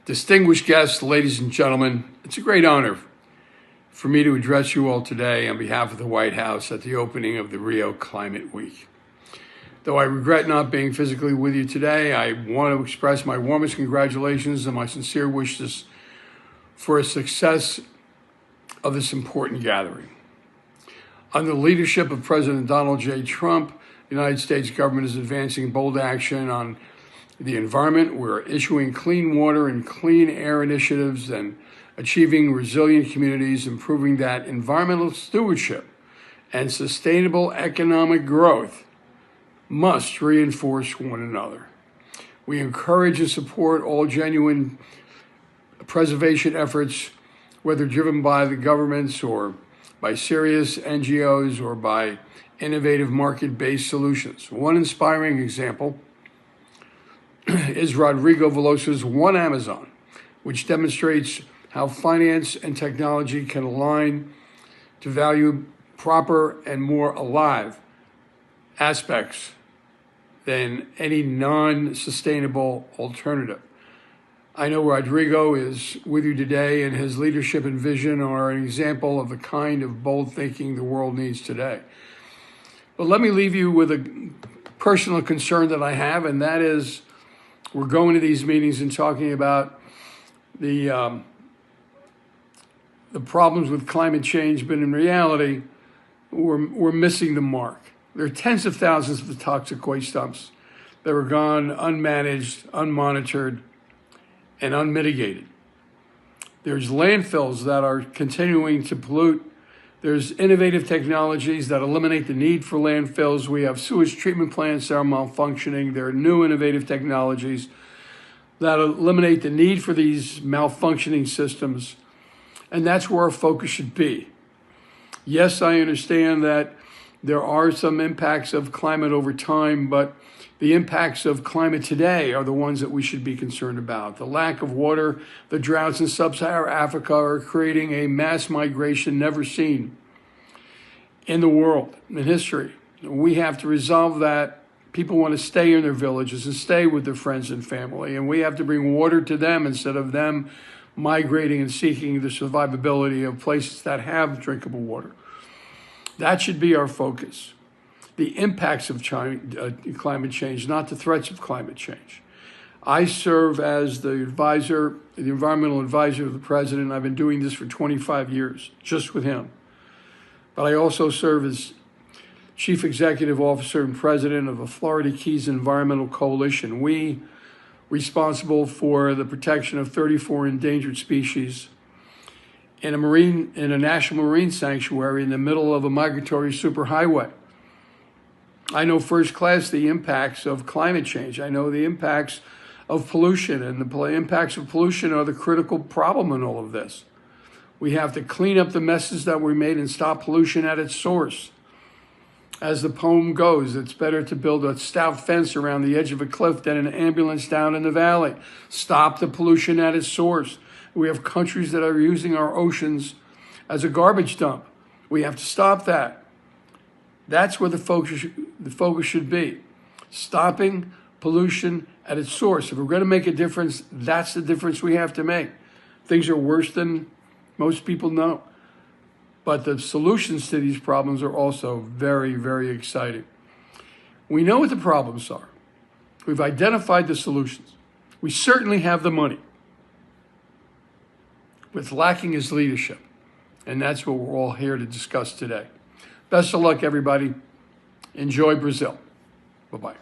Distinguished guests, ladies and gentlemen, it's a great honor for me to address you all today on behalf of the White House at the opening of the Rio Climate Week. Though I regret not being physically with you today, I want to express my warmest congratulations and my sincere wishes for a success of this important gathering. Under the leadership of President Donald J. Trump, the United States government is advancing bold action on the environment. We're issuing clean water and clean air initiatives and achieving resilient communities, improving that environmental stewardship and sustainable economic growth must reinforce one another. We encourage and support all genuine preservation efforts, whether driven by the governments or by serious NGOs or by innovative market-based solutions. One inspiring example is Rodrigo Veloso's One Amazon, which demonstrates how finance and technology can align to value proper and more alive aspects than any non-sustainable alternative. I know Rodrigo is with you today, and his leadership and vision are an example of the kind of bold thinking the world needs today. But let me leave you with a personal concern that I have, and that is we're going to these meetings and talking about the problems with climate change, but in reality, we're missing the mark. There are tens of thousands of toxic waste dumps that are gone unmanaged, unmonitored, and unmitigated. There's landfills that are continuing to pollute. There's innovative technologies that eliminate the need for landfills. We have sewage treatment plants that are malfunctioning. There are new innovative technologies that eliminate the need for these malfunctioning systems. And that's where our focus should be. Yes, I understand that there are some impacts of climate over time, but the impacts of climate today are the ones that we should be concerned about. The lack of water, the droughts in sub-Saharan Africa are creating a mass migration never seen in the world, in history. We have to resolve that. People want to stay in their villages and stay with their friends and family, and we have to bring water to them instead of them migrating and seeking the survivability of places that have drinkable water. That should be our focus. The impacts of climate change, not the threats of climate change. I serve as the environmental advisor of the president. I've been doing this for 25 years, just with him. But I also serve as chief executive officer and president of the Florida Keys Environmental Coalition. We responsible for the protection of 34 endangered species in a national marine sanctuary in the middle of a migratory superhighway. I know first class the impacts of climate change. I know the impacts of pollution, and the impacts of pollution are the critical problem in all of this. We have to clean up the messes that we made and stop pollution at its source. As the poem goes, it's better to build a stout fence around the edge of a cliff than an ambulance down in the valley. Stop the pollution at its source. We have countries that are using our oceans as a garbage dump. We have to stop that. That's where the focus should be. Stopping pollution at its source. If we're going to make a difference, that's the difference we have to make. Things are worse than most people know. But the solutions to these problems are also very, very exciting. We know what the problems are. We've identified the solutions. We certainly have the money. What's lacking is leadership. And that's what we're all here to discuss today. Best of luck, everybody. Enjoy Brazil. Bye-bye.